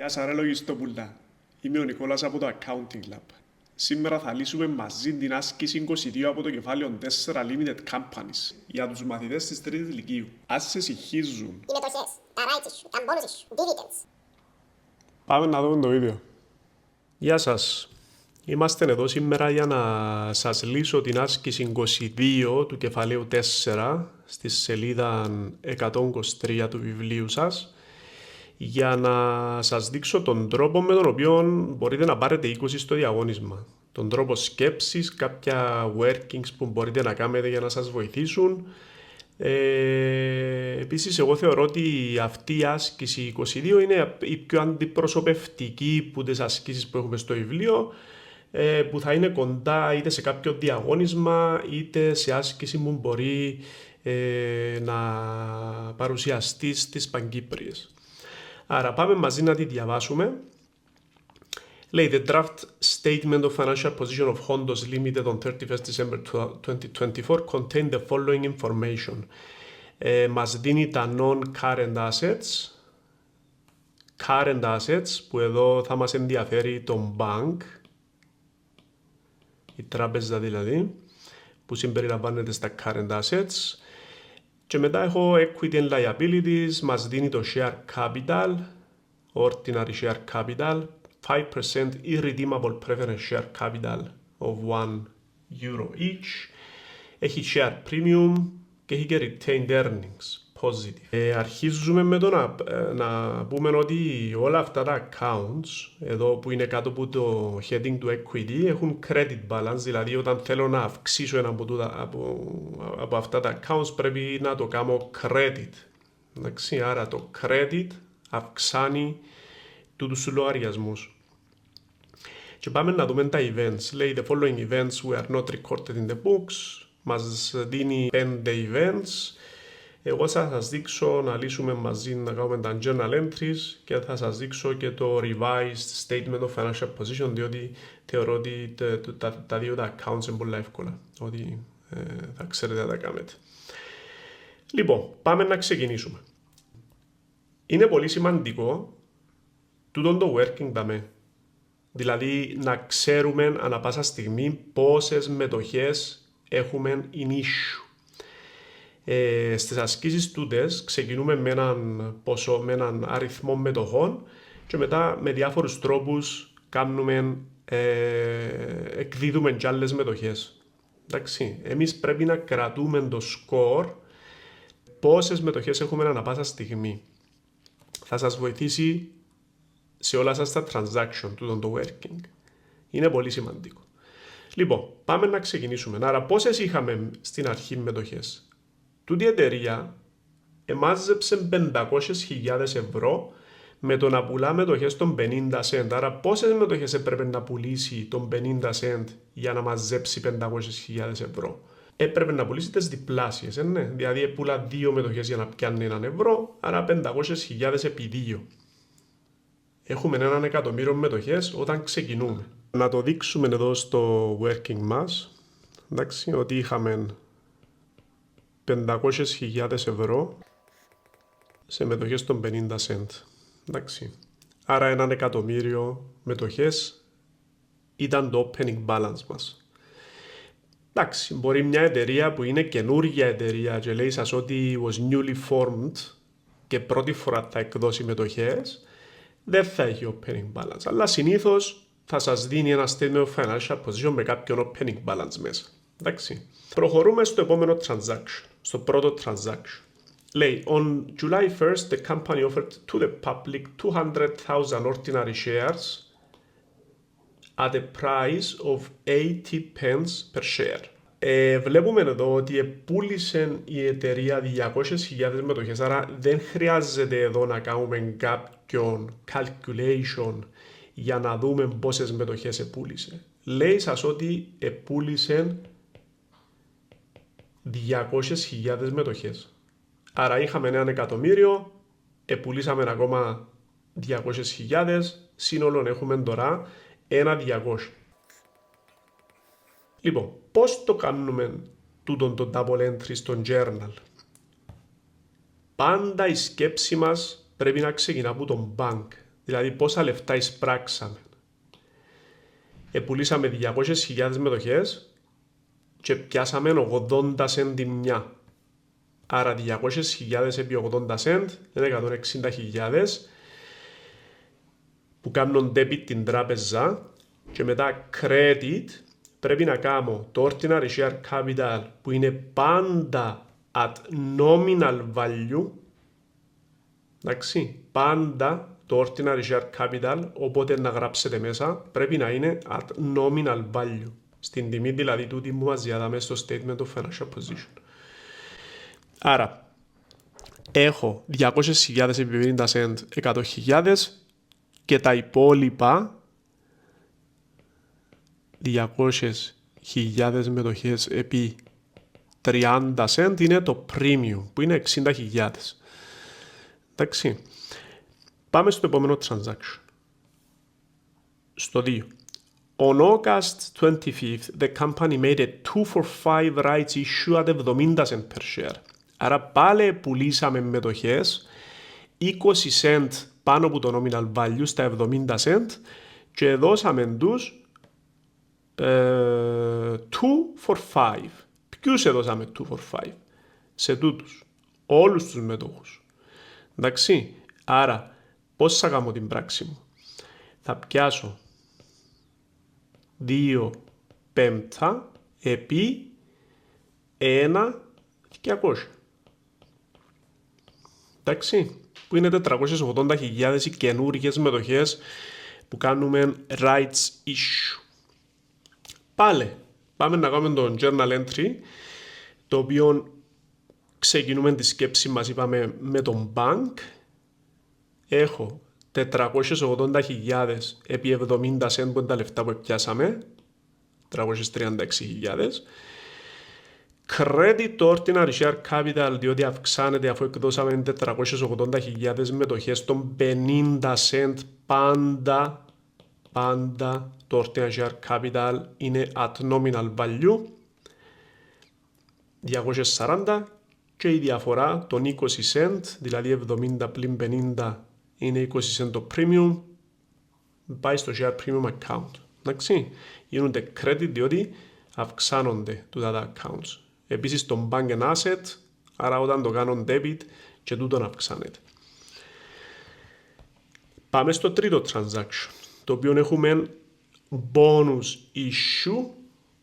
Γεια σας ρε λογιστοπούλα. Είμαι ο Νικόλας από το Accounting Lab. Σήμερα θα λύσουμε μαζί την άσκηση 22 από το κεφάλαιο 4 Limited Companies για τους μαθητές της 3ης Λυκείου. Ας σε συγχύζουν. Οι μετοχές, τα rights σου, τα bonuses σου, dividends. Πάμε να δούμε το βίντεο. Γεια σας. Είμαστε εδώ σήμερα για να σας λύσω την άσκηση 22 του κεφαλαίου 4 στη σελίδα 123 του βιβλίου σας για να σας δείξω τον τρόπο με τον οποίο μπορείτε να πάρετε 20 στο διαγώνισμα. Τον τρόπο σκέψης, κάποια workings που μπορείτε να κάνετε για να σας βοηθήσουν. Επίσης, εγώ θεωρώ ότι αυτή η άσκηση 22 είναι η πιο αντιπροσωπευτική από τις ασκήσεις που έχουμε στο βιβλίο, που θα είναι κοντά είτε σε κάποιο διαγώνισμα είτε σε άσκηση που μπορεί να παρουσιαστεί στις παγκύπριες. Άρα πάμε μαζί να τη διαβάσουμε. Λέει, the draft statement of financial position of Hondos Limited on 31st December 2024 contain the following information. Μας δίνει τα non-current assets, που εδώ θα μας ενδιαφέρει το bank, η τράπεζα δηλαδή, που συμπεριλαμβάνεται στα current assets. Και μετά έχω equity and liabilities, μας δίνει το share capital, ordinary share capital, 5% irredeemable preference share capital of €1 each. Έχει share premium και έχει και retained earnings, positive. Αρχίζουμε με το να πούμε ότι όλα αυτά τα accounts, εδώ που είναι κάτω από το heading του equity, έχουν credit balance, δηλαδή όταν θέλω να αυξήσω ένα από αυτά τα accounts πρέπει να το κάνω credit. Εντάξει, άρα το credit αυξάνει τους λογαριασμούς. Και πάμε να δούμε τα events. Λέει, the following events were not recorded in the books. Μας δίνει 5 events. Εγώ θα σας δείξω να λύσουμε μαζί, να κάνουμε τα journal entries και θα σας δείξω και το revised statement of financial position, διότι θεωρώ ότι τα δύο τα accounts είναι πολύ εύκολα, ότι θα ξέρετε να τα κάνετε. Λοιπόν, πάμε να ξεκινήσουμε. Είναι πολύ σημαντικό τούτον το working δαμε. Δηλαδή να ξέρουμε ανά πάσα στιγμή πόσες μετοχές έχουμε in issue. Στις ασκήσεις τούτες ξεκινούμε με έναν ποσό, με έναν αριθμό μετοχών και μετά με διάφορους τρόπους εκδίδουμε κι άλλες μετοχές. Εντάξει, εμείς πρέπει να κρατούμε το score πόσες μετοχές έχουμε ανά πάσα στιγμή. Θα σας βοηθήσει σε όλα σας τα transaction του το working. Είναι πολύ σημαντικό. Λοιπόν, πάμε να ξεκινήσουμε. Άρα, πόσες είχαμε στην αρχή μετοχές? Τούτη η εταιρεία εμάζεψε 500.000 ευρώ με το να πουλά μετοχές των 50 cent. Άρα, πόσες μετοχές έπρεπε να πουλήσει των 50 cent για να μαζέψει 500.000 ευρώ? Έπρεπε να πουλήσει τις διπλάσιες, ναι. Δηλαδή, πουλά 2 μετοχές για να πιάνει 1 ευρώ, άρα 500.000 επί 2. Έχουμε 1.000.000 μετοχές όταν ξεκινούμε. Να το δείξουμε εδώ στο working μας, εντάξει, ότι είχαμε 500.000 ευρώ σε μετοχές των 50 cent. Εντάξει. Άρα 1.000.000 μετοχές ήταν το opening balance μας. Εντάξει, μπορεί μια εταιρεία που είναι καινούργια εταιρεία και λέει σας ότι was newly formed και πρώτη φορά θα εκδώσει μετοχές, δεν θα έχει opening balance. Αλλά συνήθως θα σας δίνει ένα statement of financial position με κάποιον opening balance μέσα. Εντάξει. Προχωρούμε στο επόμενο transaction, στο πρώτο transaction. Λέει, on July 1st, the company offered to the public 200,000 ordinary shares at a price of 80 pence per share. Βλέπουμε εδώ ότι πούλησε η εταιρεία 200.000 μετοχές, άρα δεν χρειάζεται εδώ να κάνουμε κάποιον calculation για να δούμε πόσες μετοχές επούλησε. Λέει σας ότι επούλησε 200.000 μετοχές. Άρα είχαμε 1.000.000, επουλήσαμε ακόμα 200.000, σύνολον έχουμε τώρα 1.200. Λοιπόν, πώς το κάνουμε τούτον το double entry στο journal? Πάντα η σκέψη μας πρέπει να ξεκινά από τον bank. Δηλαδή πόσα λεφτά εισπράξαμε. Πουλήσαμε 200.000 μετοχές και πιάσαμε 80 cent τη μια. Άρα 200.000 επί 80 cent είναι 160.000 που κάνουν debit την τράπεζα και μετά credit πρέπει να κάνω το ordinary share capital που είναι πάντα at nominal value. Εντάξει, πάντα το ordinary share capital, οπότε να γράψετε μέσα, πρέπει να είναι at nominal value. Στην τιμή δηλαδή τούτη που μας διαδάμε στο statement of financial position. Άρα, έχω 200.000 επί 50 cent, 100.000 και τα υπόλοιπα 200.000 μετοχές επί 30 cent είναι το premium που είναι 60.000. Εντάξει. Πάμε στο επόμενο transaction. Στο 2. On August 25th, the company made a 2-for-5 rights issue at 70 cent per share. Άρα πάλι πουλήσαμε μετοχές 20 cent πάνω από το nominal value στα 70 cent και δώσαμε τους 2-for-5. Ποιους έδωσαμε 2-for-5? Σε τούτους. Όλους τους μετόχους. Εντάξει. Άρα πώς θα κάνω την πράξη μου? Θα πιάσω 2 πέμπτα επί 1.200. Εντάξει, που είναι 480.000 οι καινούργιες μετοχές που κάνουμε rights issue. Πάλι, πάμε να κάνουμε το journal entry, το οποίο ξεκινούμε τη σκέψη μας, είπαμε, με τον bank. Έχω 480.000 επί 70 cent που είναι τα λεφτά που πιάσαμε, 336.000. Credit το ordinary share capital, διότι αυξάνεται αφού εκδώσαμε 480.000 μετοχές των 50 cent, πάντα το ordinary share capital είναι at nominal value, 240 και η διαφορά των 20 cent, δηλαδή 70 πλην 50 είναι 20 cent το premium, πάει στο share premium account. Εντάξει, γίνονται credit διότι αυξάνονται τούτα accounts. Επίσης το bank and asset, άρα όταν το κάνω debit και τούτον αυξάνεται. Πάμε στο τρίτο transaction, το οποίο έχουμε bonus issue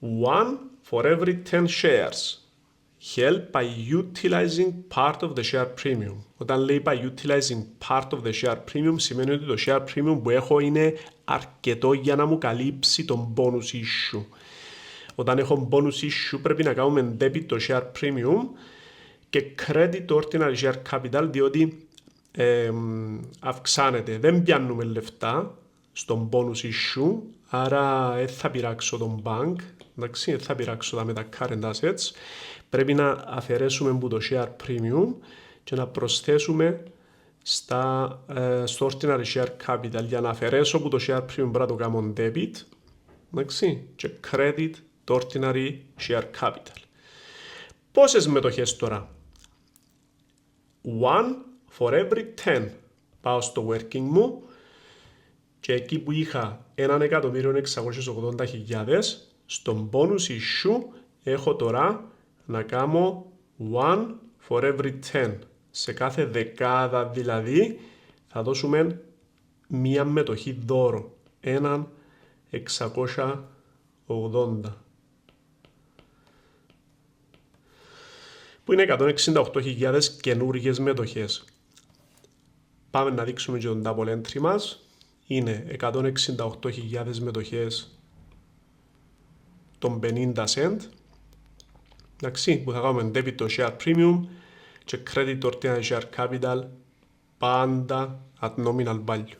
1 for every 10 shares. Held by utilizing part of the share premium. Όταν λέει by utilizing part of the share premium, σημαίνει ότι το share premium που έχω είναι αρκετό για να μου καλύψει τον bonus issue. Όταν έχω bonus issue πρέπει να κάνουμε debit το share premium και credit το ordinary share capital, διότι αυξάνεται. Δεν πιάνουμε λεφτά στον bonus issue, άρα δεν θα πειράξω τον bank, εντάξει, δεν θα πειράξω τα με τα current assets. Πρέπει να αφαιρέσουμε από το share premium και να προσθέσουμε στο ordinary share capital. Για να αφαιρέσω από το share premium πρέπει να το κάνω debit, εντάξει, και credit το ordinary share capital. Πόσες μετοχές τώρα? 1 for every 10. Πάω στο working μου και εκεί που είχα 1.680.000 στον bonus issue έχω τώρα να κάνω 1 for every 10. Σε κάθε δεκάδα δηλαδή θα δώσουμε μία μετοχή δώρο. 1.680. Που είναι 168.000 καινούργιες μετοχές. Πάμε να δείξουμε και τον double entry μας. Είναι 168.000 μετοχές των 50 cent. Εντάξει, που θα κάνουμε debit το share premium και credit το ordinary share capital πάντα at nominal value.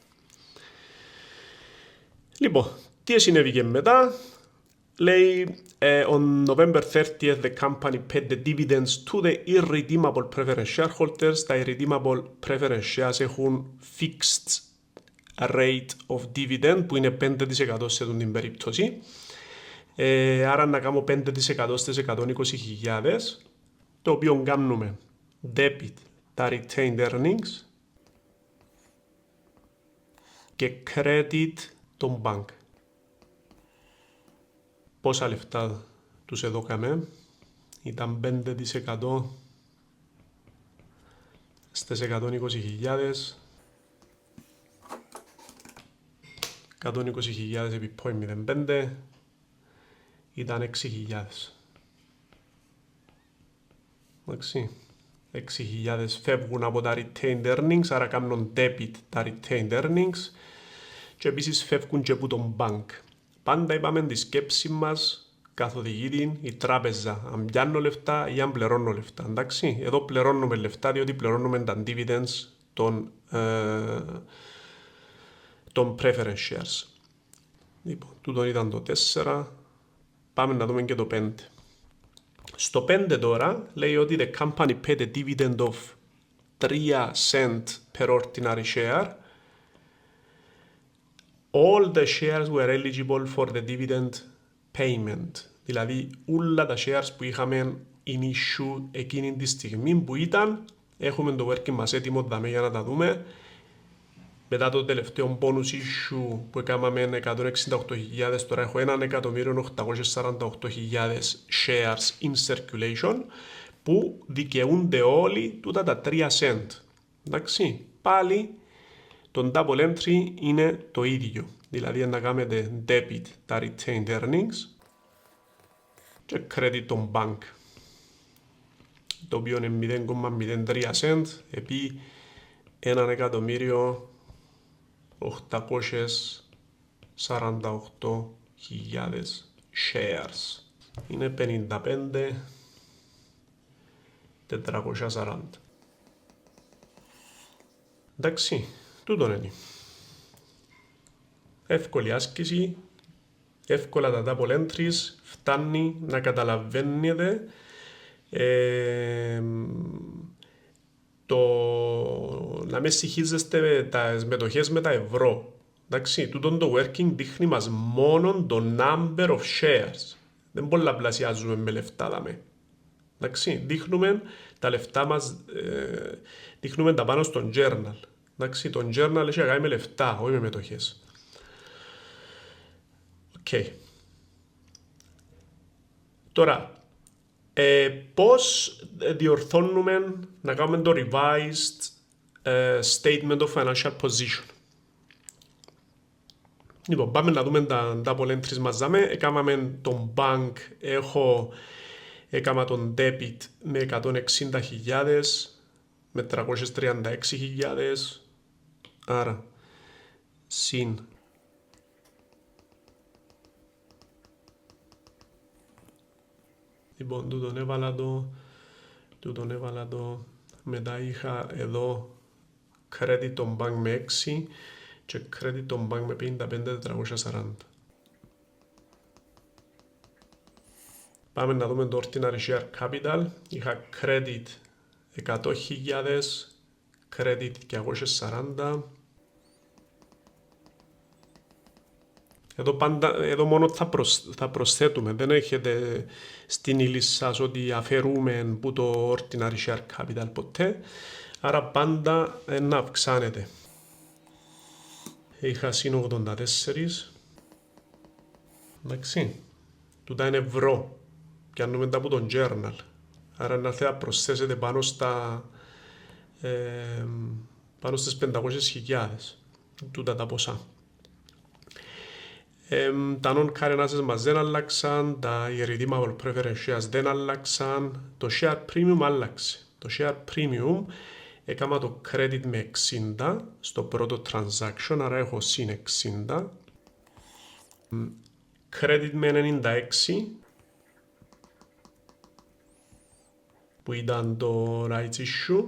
Λοιπόν, τι συνέβηκε μετά? Λέει, on November 30th, the company paid the dividends to the irredeemable preference shareholders. Τα irredeemable preference shares έχουν fixed rate of dividend, που είναι 5% σε την περίπτωση. Άρα να κάνω 5% στις 120.000, το οποίο κάνουμε debit τα retained earnings και credit τον bank. Πόσα λεφτά τους έδωκαμε? Ήταν 5% στις 120.000. 120.000 επί 0,05 ήταν 6.000. Εντάξει. 6.000 φεύγουν από τα retained earnings, άρα κάνουν debit τα retained earnings και επίσης φεύγουν και από τον bank. Πάντα είπαμε τη σκέψη μας καθοδηγεί την η τράπεζα, αν πιάνω λεφτά ή αν πληρώνω λεφτά. Εντάξει, εδώ πληρώνουμε λεφτά διότι πληρώνουμε τα dividends των preference shares. Λοιπόν, τούτο ήταν το 4. Πάμε να δούμε και το 5. Στο 5 τώρα λέει ότι the company paid a dividend of 3 cent per ordinary share. All the shares were eligible for the dividend payment. Δηλαδή, όλα τα shares που είχαμε in issue εκείνη τη στιγμή που ήταν, έχουμε το working μας έτοιμο δάμε για να τα δούμε. Μετά το τελευταίο bonus issue που έκαναμε 168.000, τώρα έχω 1.848.000 shares in circulation που δικαιούνται όλοι τούτα τα 3 cent. Εντάξει, πάλι το double entry είναι το ίδιο. Δηλαδή να κάνετε debit τα retained earnings και credit τον bank, το οποίο είναι 0,03 cent επί 1.848.000 shares. Είναι 55.440. Εντάξει, τούτον είναι. Εύκολη άσκηση, εύκολα τα double entries, φτάνει να καταλαβαίνετε να με συγχύζεστε με τα μετοχές με τα ευρώ. Εντάξει, τούτον το working δείχνει μας μόνο το number of shares. Δεν πολλαπλασιάζουμε με λεφτά δάμε. Εντάξει, δείχνουμε τα λεφτά μας, δείχνουμε τα πάνω στο journal. Εντάξει, το journal έχει να κάνει με λεφτά, όχι με μετοχές. Okay. Τώρα, πώς διορθώνουμε να κάνουμε το revised statement of financial position. Λοιπόν, πάμε να δούμε τα double entries μας. Έκαναμε τον bank, έκανα τον debit με 160.000, με 336.000, άρα συν λοιπόν, τούτον έβαλα το, μετά είχα εδώ credit τον bank με 6 και credit τον bank με 55.440. Πάμε να δούμε το ordinary share capital. Είχα credit 100.000, credit 240. Εδώ μόνο θα προσθέτουμε, δεν έχετε στην ύλη σας ότι αφαιρούμε που το ordinary share capital ποτέ, άρα πάντα να αυξάνεται. Είχα συν 84, εντάξει, τούτα είναι ευρώ, πιάνουμε τα από τον journal, άρα να θέλετε να προσθέσετε πάνω στις 500.000, τούτα τα ποσά. Τα non-current assets μας δεν αλλάξαν, τα irredeemable preference shares δεν αλλάξαν, το share premium άλλαξε. Το share premium έκανα το credit με 60 στο πρώτο transaction, άρα έχω συν 60. Credit με 96, που ήταν το rights issue,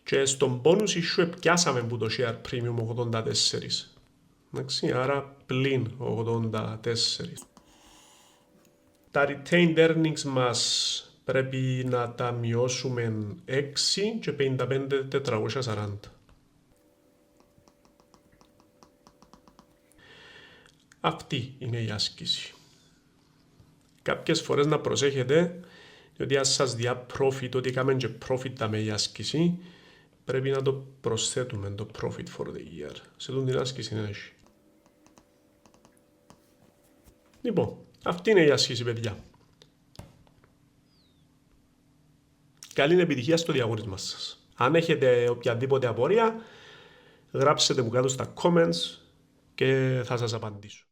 και στον bonus issue πιάσαμε που το share premium 84. Εντάξει, άρα πλην 84. Τα retained earnings μας πρέπει να τα μειώσουμε 6 και 55.440. Αυτή είναι η άσκηση. Κάποιες φορές να προσέχετε, διότι αν σας διά profit, ότι έκαμε και profit τα με η άσκηση, πρέπει να το προσθέτουμε το profit for the year. Σε τον την άσκηση είναι έτσι. Λοιπόν, αυτή είναι η άσκηση, παιδιά. Καλή επιτυχία στο διαγωνίσμα σας. Αν έχετε οποιαδήποτε απορία, γράψτε μου κάτω στα comments και θα σας απαντήσω.